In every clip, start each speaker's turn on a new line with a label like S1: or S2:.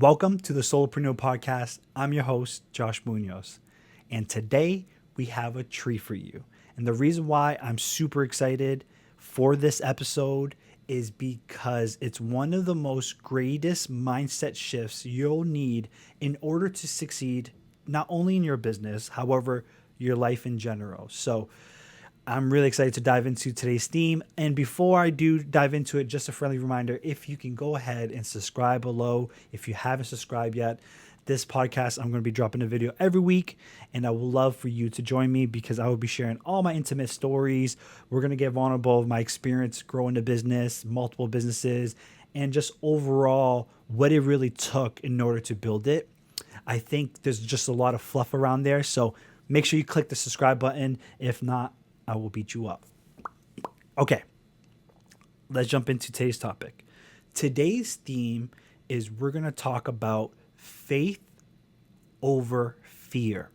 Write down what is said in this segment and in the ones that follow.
S1: Welcome to the Solopreneur podcast. I'm your host, Josh Munoz. And today we have a treat for you. And the reason why I'm super excited for this episode is because it's one of the most greatest mindset shifts you'll need in order to succeed, not only in your business, however, your life in general. So I'm really excited to dive into today's theme. And before I do dive into it, just a friendly reminder, if you can go ahead and subscribe below, if you haven't subscribed yet. This podcast, I'm going to be dropping a video every week, and I would love for you to join me because I will be sharing all my intimate stories. We're going to get vulnerable of my experience growing a business, multiple businesses, and just overall what it really took in order to build it. I think there's just a lot of fluff around there. So make sure you click the subscribe button. If not, I will beat you up. Okay, let's jump into today's topic. Today's theme is we're going to talk about faith over fear.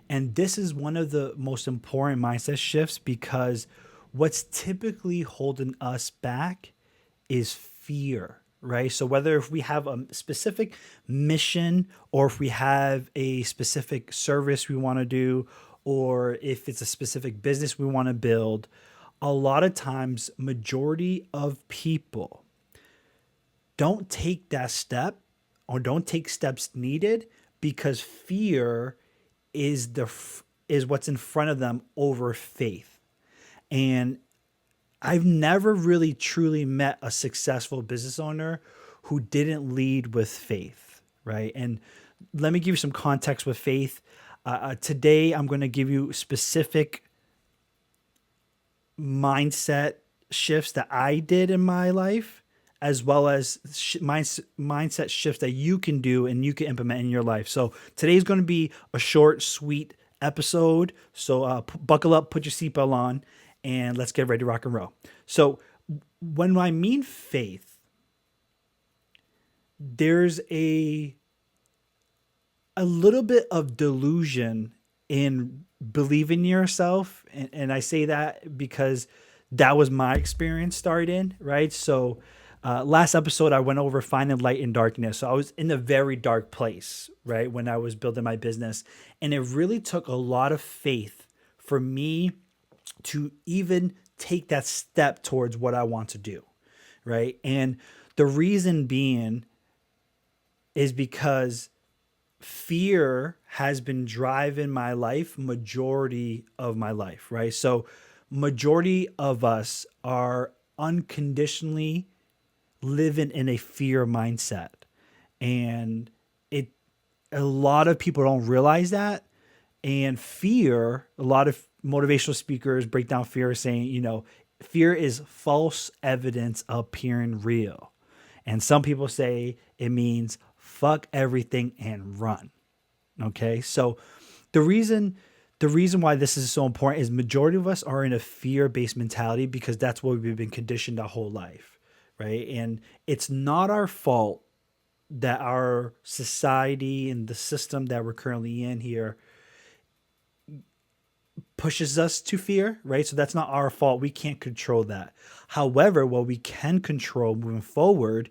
S1: And this is one of the most important mindset shifts because what's typically holding us back is fear, right? So whether if we have a specific mission or if we have a specific service we want to do, or if it's a specific business we want to build, a lot of times majority of people don't take that step or don't take steps needed because fear is what's in front of them over faith. And I've never really truly met a successful business owner who didn't lead with faith, right? And let me give you some context with faith. Today, I'm going to give you specific mindset shifts that I did in my life, as well as mindset shifts that you can do and you can implement in your life. So today's going to be a short, sweet episode. So buckle up, put your seatbelt on, and let's get ready to rock and roll. So when I mean faith, there's a little bit of delusion in believing in yourself. And I say that because that was my experience starting, right? So last episode, I went over finding light in darkness. So I was in a very dark place, right? When I was building my business. And it really took a lot of faith for me to even take that step towards what I want to do, right? And the reason being is because fear has been driving my life majority of my life, right? So majority of us are unconditionally living in a fear mindset. And a lot of people don't realize that. And fear, a lot of motivational speakers break down fear saying, fear is false evidence appearing real. And some people say it means fuck everything and run. Okay. So the reason why this is so important is majority of us are in a fear-based mentality because that's what we've been conditioned our whole life. Right. And it's not our fault that our society and the system that we're currently in here pushes us to fear, right? So that's not our fault. We can't control that. However, what we can control moving forward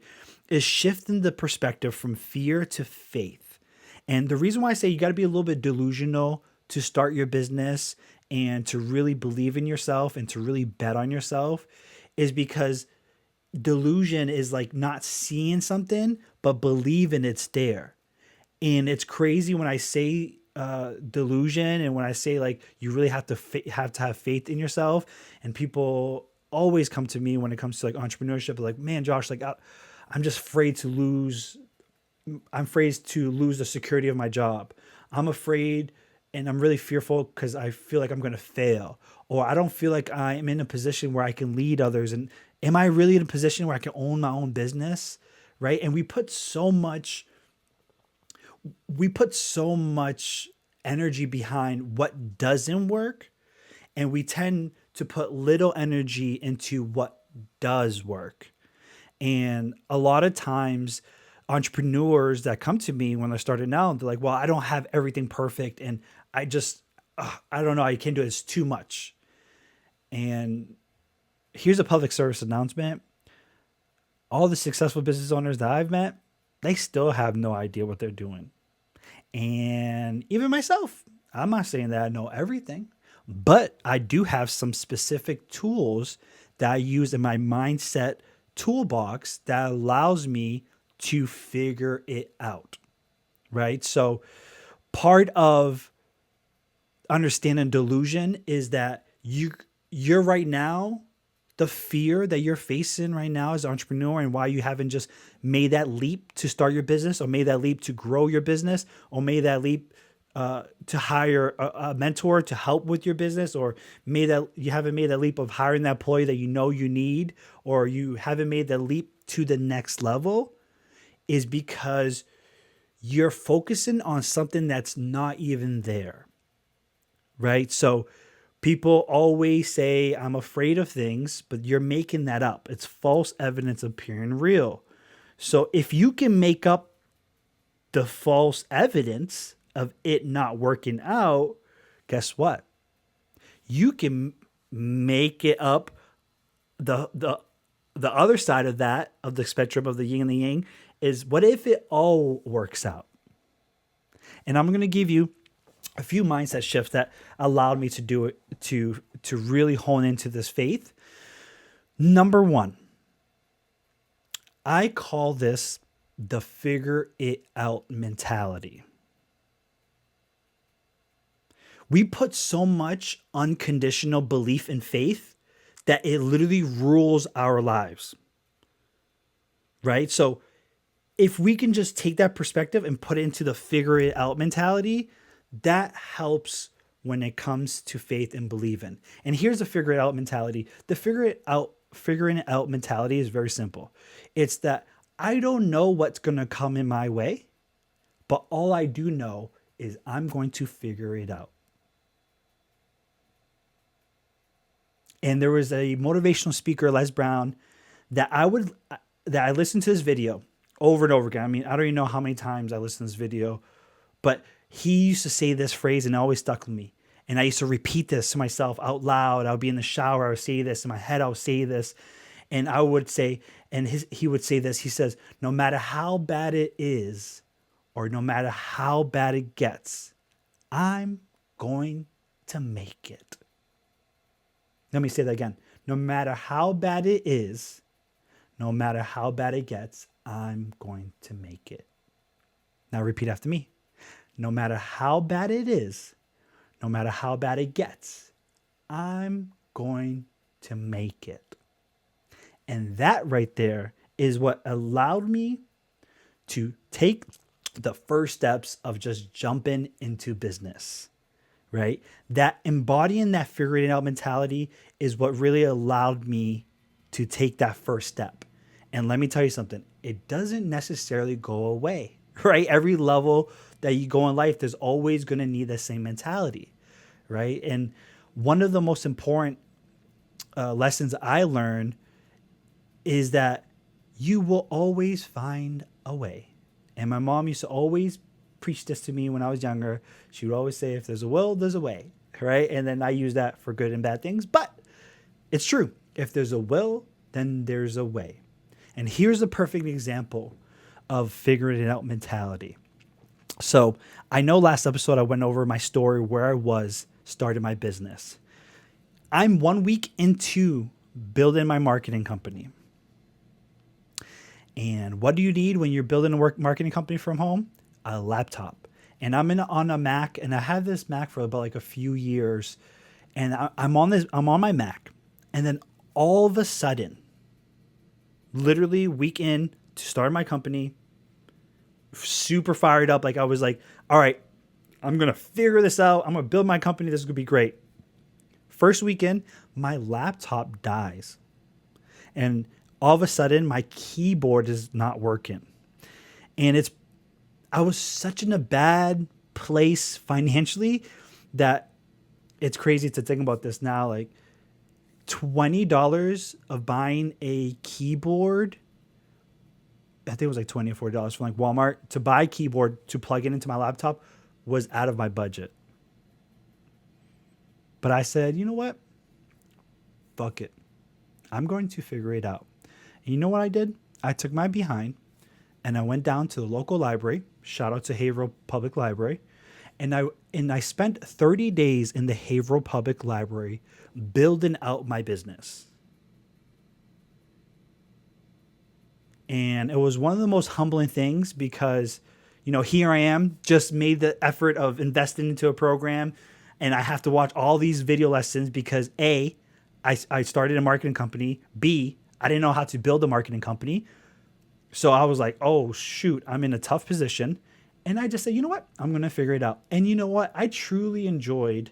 S1: is shifting the perspective from fear to faith. And the reason why I say you got to be a little bit delusional to start your business and to really believe in yourself and to really bet on yourself is because delusion is like not seeing something, but believing it's there. And it's crazy when I say delusion and when I say like you really have to have faith in yourself, and people always come to me when it comes to like entrepreneurship like, man, Josh, like I'm just afraid to lose. I'm afraid to lose the security of my job. I'm afraid and I'm really fearful because I feel like I'm going to fail, or I don't feel like I'm in a position where I can lead others. And am I really in a position where I can own my own business? Right. And we put so much energy behind what doesn't work, and we tend to put little energy into what does work. And a lot of times entrepreneurs that come to me when they're starting out, they're like, well, I don't have everything perfect. And I don't know, I can't do it. It's too much. And here's a public service announcement. All the successful business owners that I've met, they still have no idea what they're doing. And even myself, I'm not saying that I know everything, but I do have some specific tools that I use in my mindset toolbox that allows me to figure it out. Right. So part of understanding delusion is that you're right now, the fear that you're facing right now as an entrepreneur, and why you haven't just made that leap to start your business, or made that leap to grow your business, or made that leap to hire a mentor to help with your business, or you haven't made that leap of hiring that employee that you know you need, or you haven't made the leap to the next level, is because you're focusing on something that's not even there. Right? So people always say, I'm afraid of things, but you're making that up. It's false evidence appearing real. So if you can make up the false evidence of it not working out, guess what? You can make it up the other side of that, of the spectrum of the yin and the yang, is what if it all works out? And I'm going to give you a few mindset shifts that allowed me to do it, to really hone into this faith. Number one, I call this the figure it out mentality. We put so much unconditional belief in faith that it literally rules our lives. Right? So if we can just take that perspective and put it into the figure it out mentality, that helps when it comes to faith and believing. And here's the figure it out mentality. The figuring it out mentality is very simple. It's that I don't know what's going to come in my way, but all I do know is I'm going to figure it out. And there was a motivational speaker, Les Brown, that I listened to this video over and over again. I mean, I don't even know how many times I listened to this video, but he used to say this phrase and it always stuck with me. And I used to repeat this to myself out loud. I would be in the shower. I would say this in my head. I would say this. And I would say, and he would say this. He says, no matter how bad it is, or no matter how bad it gets, I'm going to make it. Let me say that again. No matter how bad it is, no matter how bad it gets, I'm going to make it. Now repeat after me. No matter how bad it is, no matter how bad it gets, I'm going to make it. And that right there is what allowed me to take the first steps of just jumping into business, right? That embodying that figuring out mentality is what really allowed me to take that first step. And let me tell you something, it doesn't necessarily go away, right? Every level that you go in life, there's always going to need the same mentality, right? And one of the most important lessons I learned is that you will always find a way. And my mom used to always preach this to me when I was younger. She would always say, if there's a will, there's a way, right? And then I use that for good and bad things, but it's true. If there's a will, then there's a way. And here's a perfect example of figuring it out mentality. So I know last episode I went over my story where I was starting my business. I'm 1 week into building my marketing company. And what do you need when you're building a marketing company from home? A laptop. And I'm on a Mac, and I had this Mac for about like a few years. And I'm on my Mac. And then all of a sudden, literally week in to start my company, super fired up. Like I was like, all right, I'm going to figure this out. I'm going to build my company. This is going to be great. First weekend, my laptop dies. And all of a sudden, my keyboard is not working. And I was such in a bad place financially that it's crazy to think about this now. Like $20 of buying a keyboard, I think it was like $20 or $40 from like Walmart to buy a keyboard to plug it into my laptop was out of my budget. But I said, you know what? Fuck it. I'm going to figure it out. And you know what I did? I took my behind and I went down to the local library. Shout out to Haverhill Public Library. And I spent 30 days in the Haverhill Public Library building out my business. And it was one of the most humbling things because, here I am, just made the effort of investing into a program, and I have to watch all these video lessons because A, I started a marketing company. B, I didn't know how to build a marketing company. So I was like, oh, shoot, I'm in a tough position. And I just said, you know what? I'm going to figure it out. And you know what? I truly enjoyed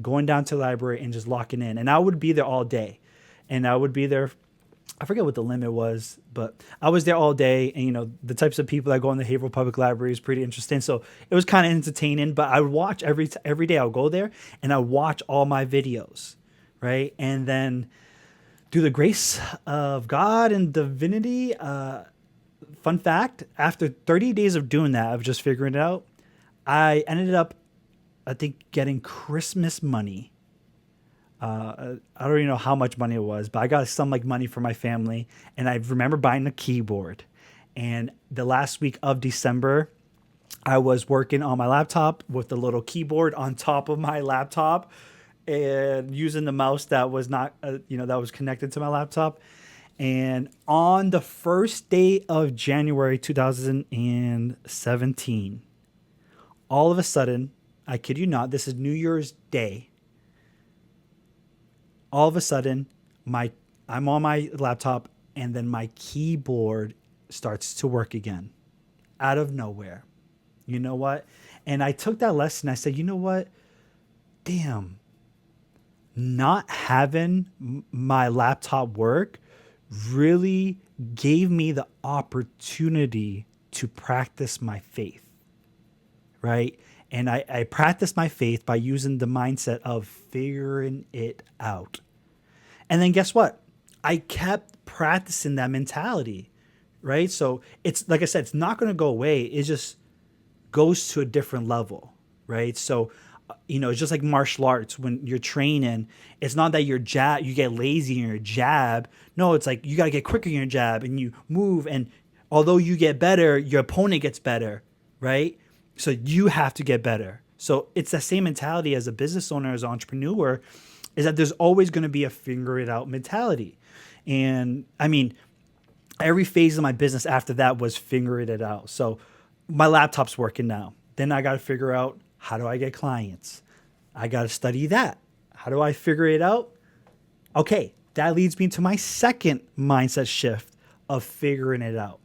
S1: going down to the library and just locking in. And I would be there all day. And I would be there. I forget what the limit was, but I was there all day. And, the types of people that go in the Haverhill Public Library is pretty interesting. So it was kind of entertaining. But I would watch every day. I would go there and I would watch all my videos, right? And then through the grace of God and divinity, fun fact, after 30 days of doing that, of just figuring it out, I ended up, I think, getting Christmas money. I don't even know how much money it was, but I got some money for my family. And I remember buying a keyboard. And the last week of December, I was working on my laptop with the little keyboard on top of my laptop and using the mouse that was not, that was connected to my laptop. And on the first day of January 2017, all of a sudden, I kid you not, this is New Year's Day. All of a sudden, I'm on my laptop and then my keyboard starts to work again out of nowhere. You know what? And I took that lesson. I said, you know what? Damn. Not having my laptop work really gave me the opportunity to practice my faith, right? And I practiced my faith by using the mindset of figuring it out. And then guess what? I kept practicing that mentality, right? So it's like I said, it's not going to go away. It just goes to a different level, right? So it's just like martial arts. When you're training, it's not that you get lazy in your jab. No, it's like you got to get quicker in your jab and you move. And although you get better, your opponent gets better, right? So you have to get better. So it's the same mentality as a business owner, as an entrepreneur, is that there's always going to be a figure it out mentality. And I mean, every phase of my business after that was figuring it out. So my laptop's working now. Then I got to figure out, how do I get clients? I got to study that. How do I figure it out? Okay, that leads me to my second mindset shift of figuring it out.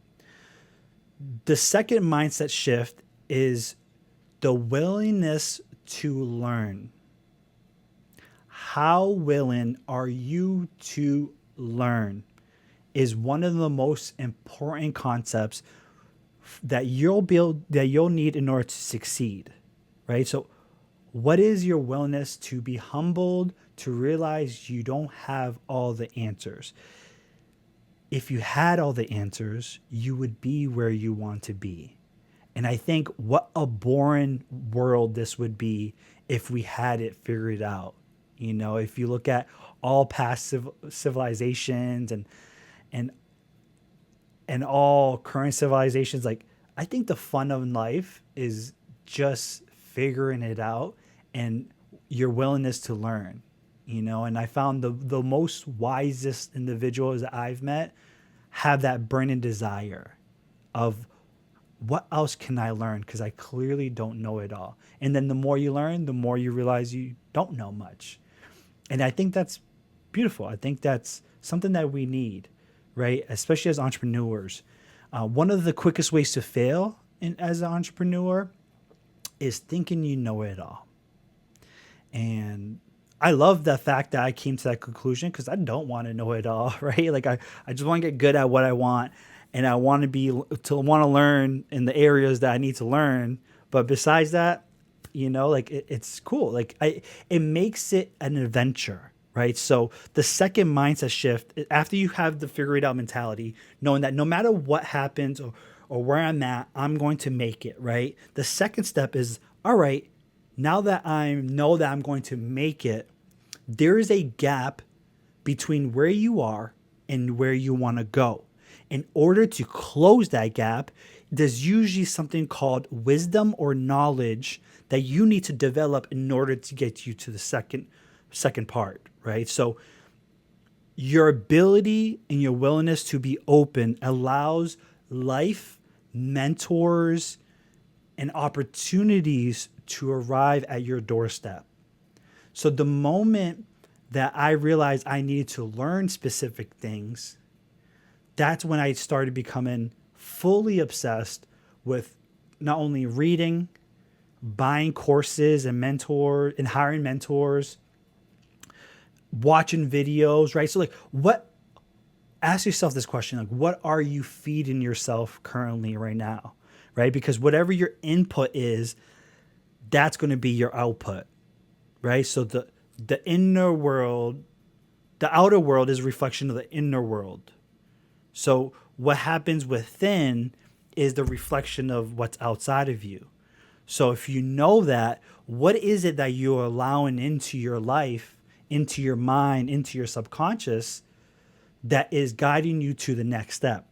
S1: The second mindset shift is the willingness to learn. How willing are you to learn is one of the most important concepts that you'll need in order to succeed. Right? So what is your willingness to be humbled, to realize you don't have all the answers? If you had all the answers, you would be where you want to be. And I think what a boring world this would be if we had it figured out. If you look at all past civilizations and all current civilizations, I think the fun of life is just figuring it out and your willingness to learn, and I found the most wisest individuals that I've met have that burning desire of what else can I learn? Because I clearly don't know it all. And then the more you learn, the more you realize you don't know much. And I think that's beautiful. I think that's something that we need, right? Especially as entrepreneurs. One of the quickest ways to fail as an entrepreneur is thinking you know it all. And I love the fact that I came to that conclusion because I don't want to know it all, right? I just want to get good at what I want, and I want to learn in the areas that I need to learn. But besides that, it's cool. It makes it an adventure, right? So the second mindset shift, after you have the figure it out mentality, knowing that no matter what happens or where I'm at, I'm going to make it, right? The second step is, all right, now that I know that I'm going to make it, there is a gap between where you are and where you want to go. In order to close that gap, there's usually something called wisdom or knowledge that you need to develop in order to get you to the second part, right? So your ability and your willingness to be open allows life, mentors, and opportunities to arrive at your doorstep. So the moment that I realized I needed to learn specific things, that's when I started becoming fully obsessed with not only reading, buying courses and hiring mentors, watching videos, right? So ask yourself this question, like, what are you feeding yourself currently right now, right? Because whatever your input is, that's going to be your output, right? So the inner world, the outer world is a reflection of the inner world. So what happens within is the reflection of what's outside of you. So if you know that, what is it that you're allowing into your life, into your mind, into your subconscious that is guiding you to the next step,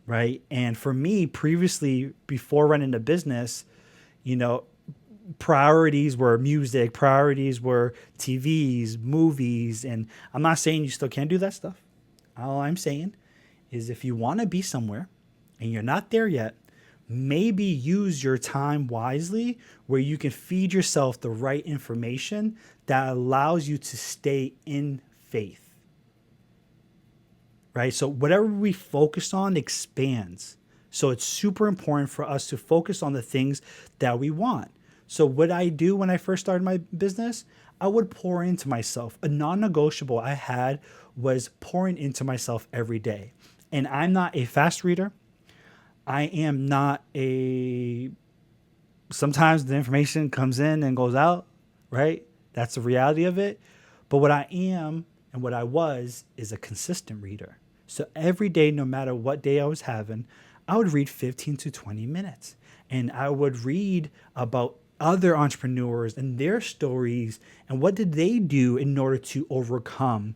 S1: right? And for me, previously, before running a business, priorities were music, priorities were TVs, movies, and I'm not saying you still can't do that stuff. All I'm saying is if you want to be somewhere and you're not there yet, maybe use your time wisely where you can feed yourself the right information that allows you to stay in faith, right? So whatever we focus on expands. So it's super important for us to focus on the things that we want. So what I do when I first started my business, I would pour into myself. A non-negotiable I had was pouring into myself every day. And I'm not a fast reader. I am not sometimes the information comes in and goes out, right? That's the reality of it. But what I am and what I was is a consistent reader. So every day, no matter what day I was having, I would read 15 to 20 minutes. And I would read about other entrepreneurs and their stories and what did they do in order to overcome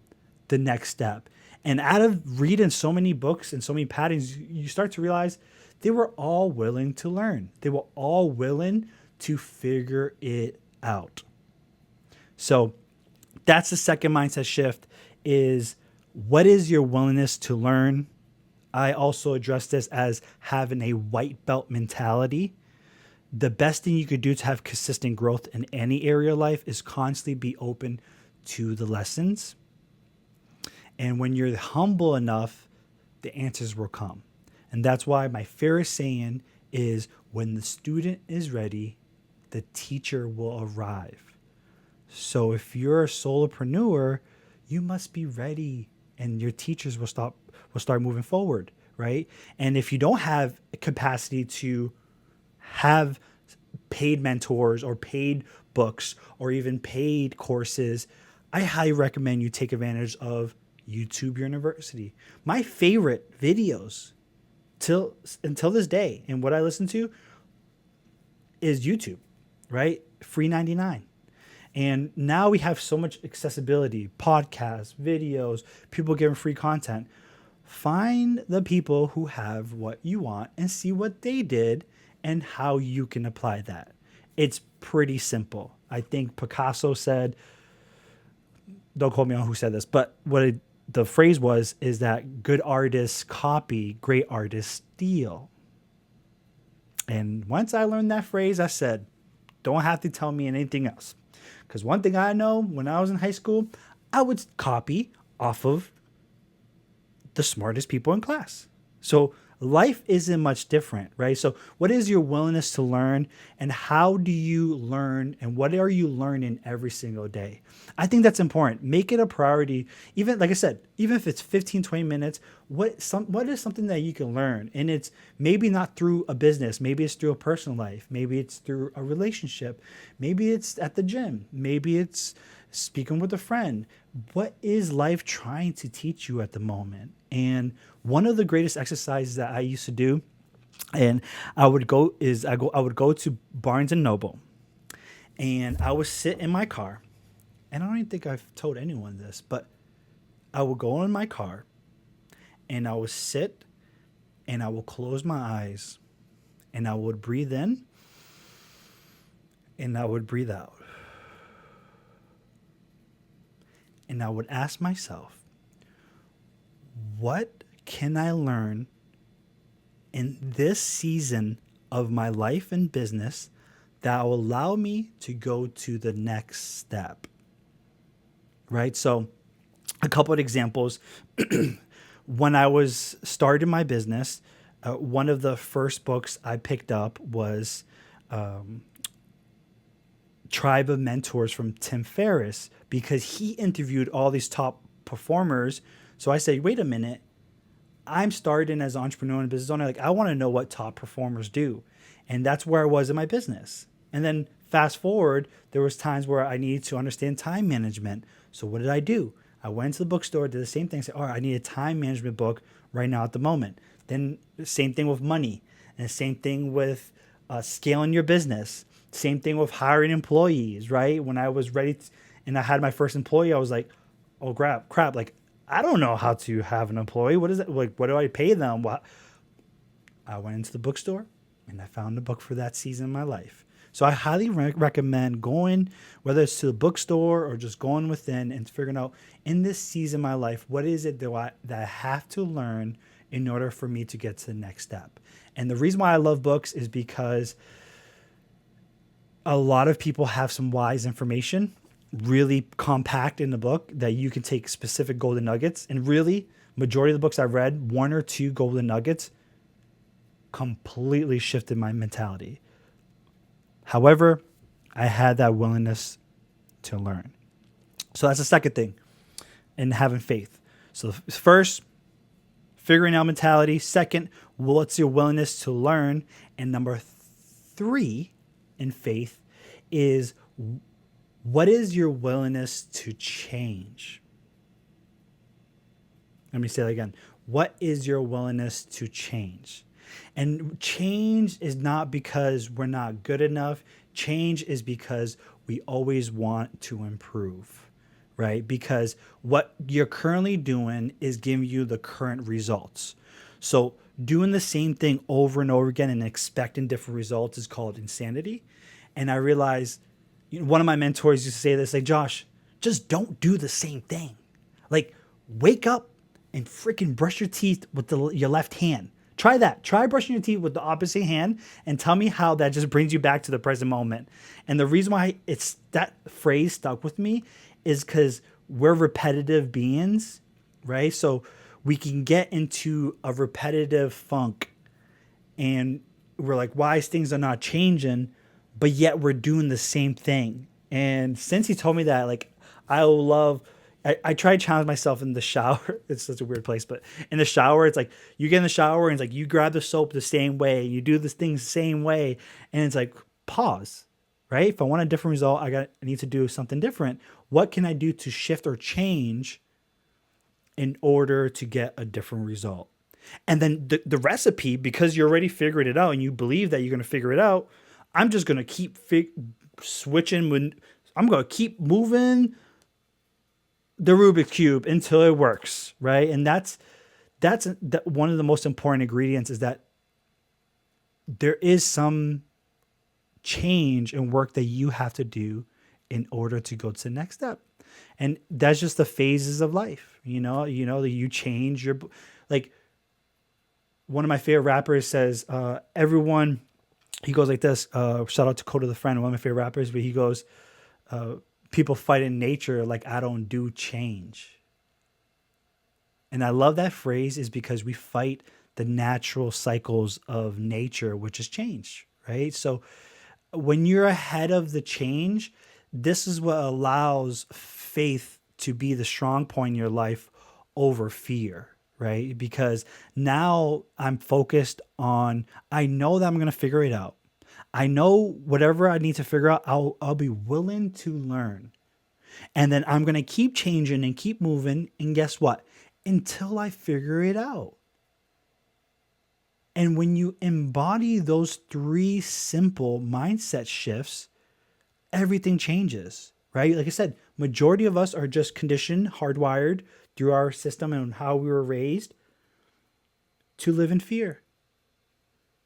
S1: the next step. And out of reading so many books and so many patterns, you start to realize they were all willing to learn. They were all willing to figure it out. So that's the second mindset shift is what is your willingness to learn? I also address this as having a white belt mentality. The best thing you could do to have consistent growth in any area of life is constantly be open to the lessons. And when you're humble enough, the answers will come. And that's why my favorite saying is when the student is ready, the teacher will arrive. So if you're a solopreneur, you must be ready and your teachers will start moving forward, right? And if you don't have capacity to have paid mentors or paid books or even paid courses, I highly recommend you take advantage of YouTube University. My favorite videos until this day and what I listen to is YouTube, right? Free 99. And now we have so much accessibility, podcasts, videos, people giving free content. Find the people who have what you want and see what they did and how you can apply that. It's pretty simple. I think Picasso said, don't quote me on who said this, but the phrase is that good artists copy, great artists steal. And once I learned that phrase, I said, don't have to tell me anything else. Because one thing I know, when I was in high school, I would copy off of the smartest people in class. So life isn't much different, right? So what is your willingness to learn and how do you learn and what are you learning every single day? I think that's important. Make it a priority. Even like I said, even if it's 15, 20 minutes, what is something that you can learn? And it's maybe not through a business. Maybe it's through a personal life. Maybe it's through a relationship. Maybe it's at the gym. Maybe it's speaking with a friend. What is life trying to teach you at the moment? And one of the greatest exercises that I used to do, and I would go to Barnes and Noble, and I would sit in my car, and I don't even think I've told anyone this, but I would go in my car, and I would sit and I would close my eyes and I would breathe in and I would breathe out. And I would ask myself, what can I learn in this season of my life and business that will allow me to go to the next step? Right? So, a couple of examples. When I was starting my business, one of the first books I picked up was Tribe of Mentors from Tim Ferriss, because he interviewed all these top performers. So I said, wait a minute, I'm starting as an entrepreneur and business owner. Like, I want to know what top performers do. And that's where I was in my business. And then fast forward, there was times where I needed to understand time management. So what did I do? I went to the bookstore, did the same thing, said, all right, I need a time management book right now at the moment. Then same thing with money, and the same thing with scaling your business. Same thing with hiring employees, right? When I was ready and I had my first employee, I was like, oh, crap. Like, I don't know how to have an employee. What is it? Like, what do I pay them? What? I went into the bookstore and I found a book for that season of my life. So I highly recommend going, whether it's to the bookstore or just going within and figuring out, in this season of my life, what is it that I have to learn in order for me to get to the next step? And the reason why I love books is because a lot of people have some wise information really compact in the book that you can take specific golden nuggets. And really, majority of the books I've read, one or two golden nuggets completely shifted my mentality. However, I had that willingness to learn. So that's the second thing, and having faith. So first, figuring out mentality. Second, what's your willingness to learn? And number three in faith is, what is your willingness to change? Let me say that again. What is your willingness to change? And change is not because we're not good enough. Change is because we always want to improve, right? Because what you're currently doing is giving you the current results. So doing the same thing over and over again and expecting different results is called insanity. And I realized, one of my mentors used to say this, like, Josh, just don't do the same thing. Like, wake up and freaking brush your teeth with your left hand. Try that. Try brushing your teeth with the opposite hand and tell me how that just brings you back to the present moment. And the reason why that phrase stuck with me is because we're repetitive beings, right? So we can get into a repetitive funk and we're like, why things are not changing, but yet we're doing the same thing. And since he told me that, like, I try to challenge myself in the shower. It's such a weird place, but in the shower, it's like you get in the shower and it's like you grab the soap the same way, you do this thing the same way, and it's like, pause, right? If I want a different result, I need to do something different. What can I do to shift or change in order to get a different result? And then the recipe, because you already figured it out and you believe that you're going to figure it out, I'm just going to keep switching. I'm going to keep moving the Rubik's Cube until it works, right? And that's one of the most important ingredients, is that there is some change and work that you have to do in order to go to the next step. And that's just the phases of life. That you change like, one of my favorite rappers says, everyone, he goes like this, shout out to Coda the Friend, one of my favorite rappers, but he goes, people fight in nature like I don't do change. And I love that phrase, is because we fight the natural cycles of nature, which is change, right? So when you're ahead of the change, this is what allows faith to be the strong point in your life over fear, right? Because now I'm focused on, I know that I'm going to figure it out. I know whatever I need to figure out, I'll be willing to learn. And then I'm going to keep changing and keep moving. And guess what? Until I figure it out. And when you embody those three simple mindset shifts, everything changes, right? Like I said, majority of us are just conditioned, hardwired through our system and how we were raised. to live in fear.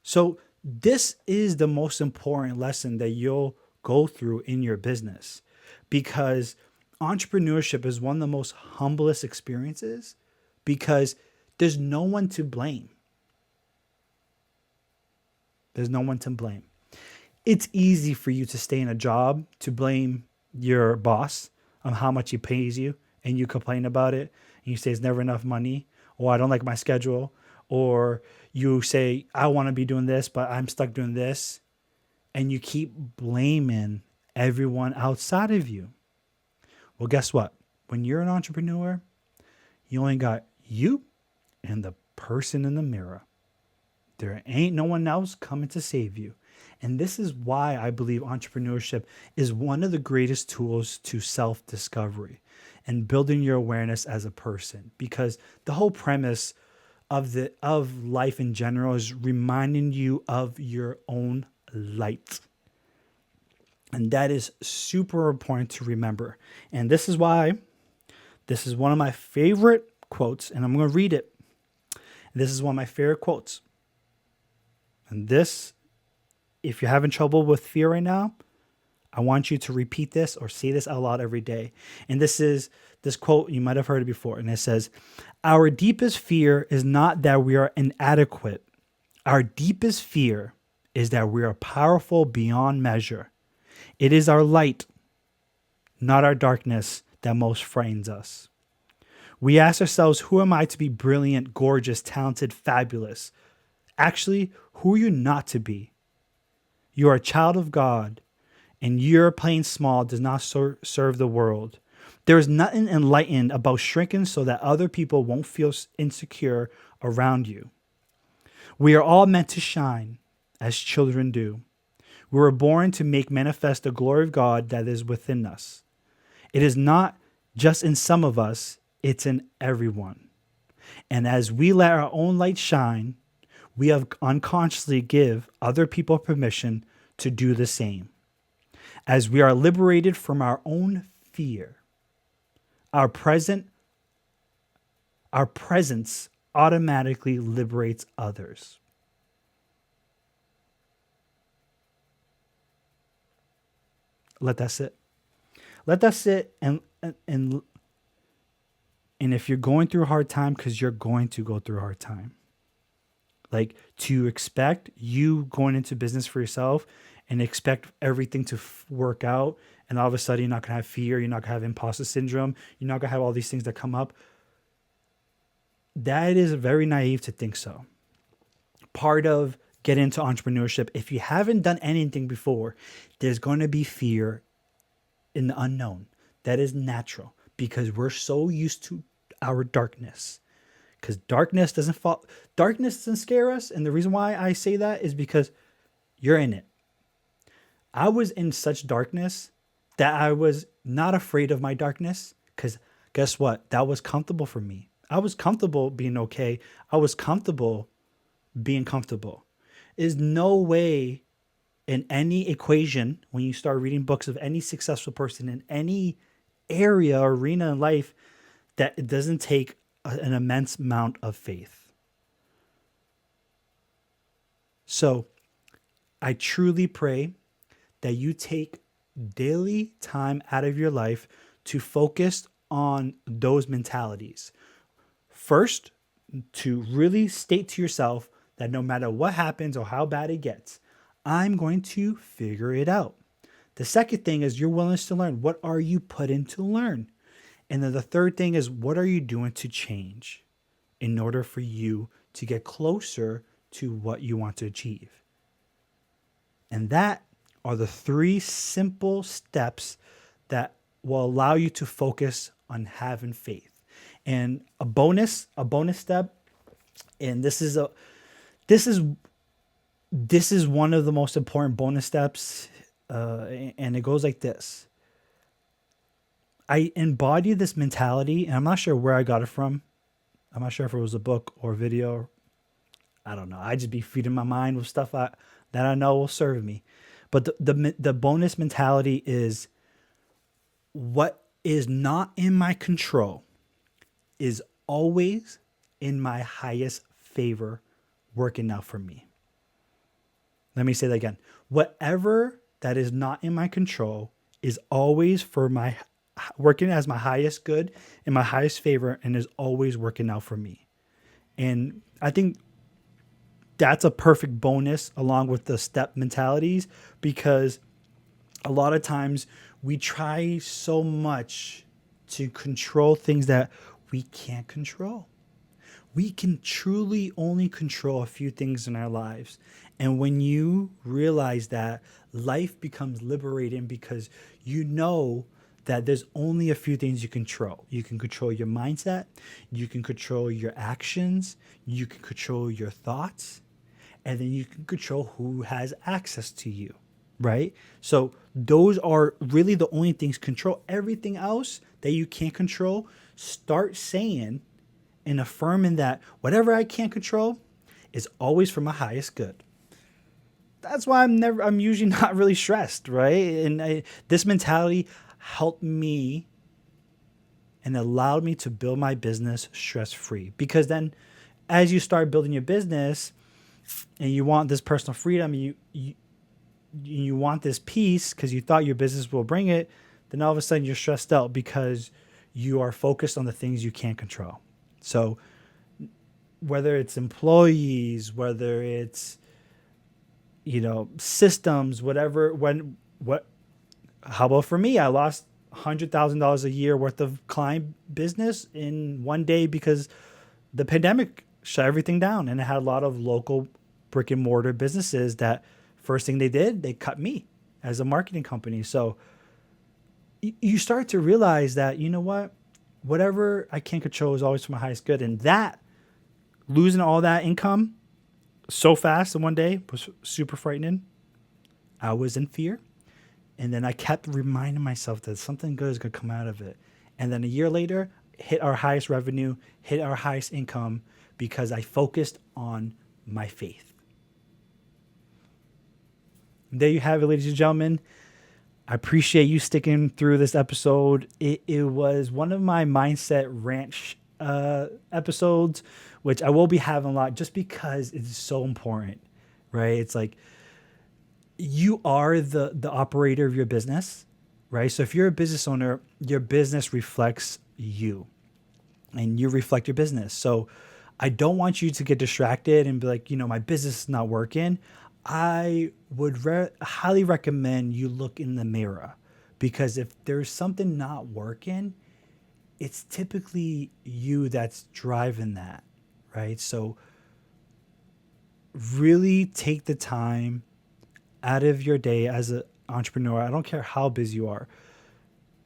S1: So this is the most important lesson that you'll go through in your business, because entrepreneurship is one of the most humblest experiences, because there's no one to blame. There's no one to blame. It's easy for you to stay in a job, to blame your boss on how much he pays you, and you complain about it, and you say it's never enough money, or I don't like my schedule, or you say I want to be doing this, but I'm stuck doing this, and you keep blaming everyone outside of you. Well, guess what? When you're an entrepreneur, you only got you and the person in the mirror. There ain't no one else coming to save you. And this is why I believe entrepreneurship is one of the greatest tools to self-discovery and building your awareness as a person. Because the whole premise of life in general is reminding you of your own light. And that is super important to remember. And this is why this is one of my favorite quotes, and I'm going to read it. This is one of my favorite quotes. And this, if you're having trouble with fear right now, I want you to repeat this or say this out loud every day. And this quote, you might have heard it before. And it says, our deepest fear is not that we are inadequate. Our deepest fear is that we are powerful beyond measure. It is our light, not our darkness, that most frightens us. We ask ourselves, who am I to be brilliant, gorgeous, talented, fabulous? Actually, who are you not to be? You are a child of God, and your playing small does not serve the world. There is nothing enlightened about shrinking so that other people won't feel insecure around you. We are all meant to shine, as children do. We were born to make manifest the glory of God that is within us. It is not just in some of us, it's in everyone. And as we let our own light shine, we have unconsciously give other people permission to do the same. As we are liberated from our own fear, our presence automatically liberates others. Let that sit. Let that sit, and if you're going through a hard time, because you're going to go through a hard time, like to expect you going into business for yourself and expect everything to work out, and all of a sudden you're not going to have fear, you're not going to have imposter syndrome, you're not going to have all these things that come up. That is very naive to think so. Part of getting into entrepreneurship, if you haven't done anything before, there's going to be fear in the unknown. That is natural because we're so used to our darkness. Because darkness doesn't scare us. And the reason why I say that is because you're in it. I was in such darkness that I was not afraid of my darkness, because guess what? That was comfortable for me. I was comfortable being okay. I was comfortable being comfortable. There's no way in any equation, when you start reading books of any successful person in any area or arena in life, that it doesn't take an immense amount of faith. So I truly pray that you take daily time out of your life to focus on those mentalities. First, to really state to yourself that no matter what happens or how bad it gets, I'm going to figure it out. The second thing is your willingness to learn. What are you put in to learn? And then the third thing is, what are you doing to change in order for you to get closer to what you want to achieve? And that are the three simple steps that will allow you to focus on having faith. And a bonus step, and this is one of the most important bonus steps, and it goes like this. I embody this mentality, and I'm not sure where I got it from. I'm not sure if it was a book or video. I don't know. I just be feeding my mind with stuff that I know will serve me. But the bonus mentality is, what is not in my control is always in my highest favor working out for me. Let me say that again. Whatever that is not in my control is always for my working as my highest good and my highest favor, and is always working out for me. And I think that's a perfect bonus along with the step mentalities, because a lot of times we try so much to control things that we can't control. We can truly only control a few things in our lives. And when you realize that, life becomes liberating, because you know that there's only a few things you control. You can control your mindset, you can control your actions, you can control your thoughts, and then you can control who has access to you, right? So those are really the only things control. Everything else that you can't control, start saying and affirming that whatever I can't control is always for my highest good. That's why I'm usually not really stressed, right? And this mentality helped me and allowed me to build my business stress-free. Because then as you start building your business and you want this personal freedom, you want this peace because you thought your business will bring it, then all of a sudden you're stressed out because you are focused on the things you can't control. So whether it's employees, whether it's, systems, whatever, how about for me? I lost $100,000 a year worth of client business in one day because the pandemic shut everything down, and it had a lot of local brick and mortar businesses that first thing they did, they cut me as a marketing company. So you start to realize that, you know what, whatever I can't control is always for my highest good. And that losing all that income so fast in one day was super frightening. I was in fear. And then I kept reminding myself that something good is going to come out of it. And then a year later, hit our highest revenue, hit our highest income, because I focused on my faith. And there you have it, ladies and gentlemen. I appreciate you sticking through this episode. It was one of my mindset ranch episodes, which I will be having a lot just because it's so important, right? It's like, you are the operator of your business, right? So if you're a business owner, your business reflects you and you reflect your business. So I don't want you to get distracted and be like, my business is not working. I would highly recommend you look in the mirror, because if there's something not working, it's typically you that's driving that, right? So really take the time out of your day as an entrepreneur. I don't care how busy you are.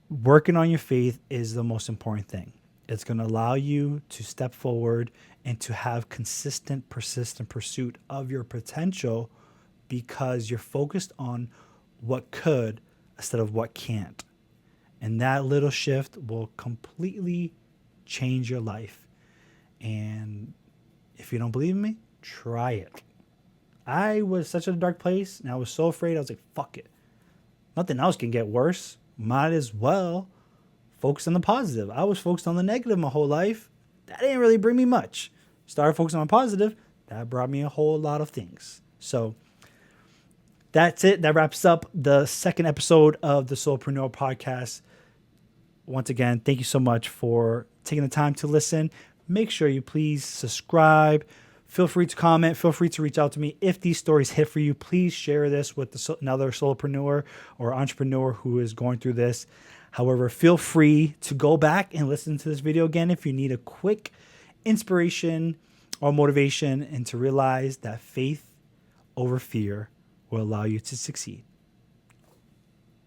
S1: Working on your faith is the most important thing. It's going to allow you to step forward and to have consistent, persistent pursuit of your potential, because you're focused on what could instead of what can't. And that little shift will completely change your life. And if you don't believe in me, try it. I was such a dark place and I was so afraid. I was like, fuck it. Nothing else can get worse. Might as well focus on the positive. I was focused on the negative my whole life. That didn't really bring me much. Started focusing on positive. That brought me a whole lot of things. So that's it. That wraps up the second episode of the Solopreneur podcast. Once again, thank you so much for taking the time to listen. Make sure you please subscribe. Feel free to comment. Feel free to reach out to me. If these stories hit for you, please share this with another solopreneur or entrepreneur who is going through this. However, feel free to go back and listen to this video again if you need a quick inspiration or motivation, and to realize that faith over fear will allow you to succeed.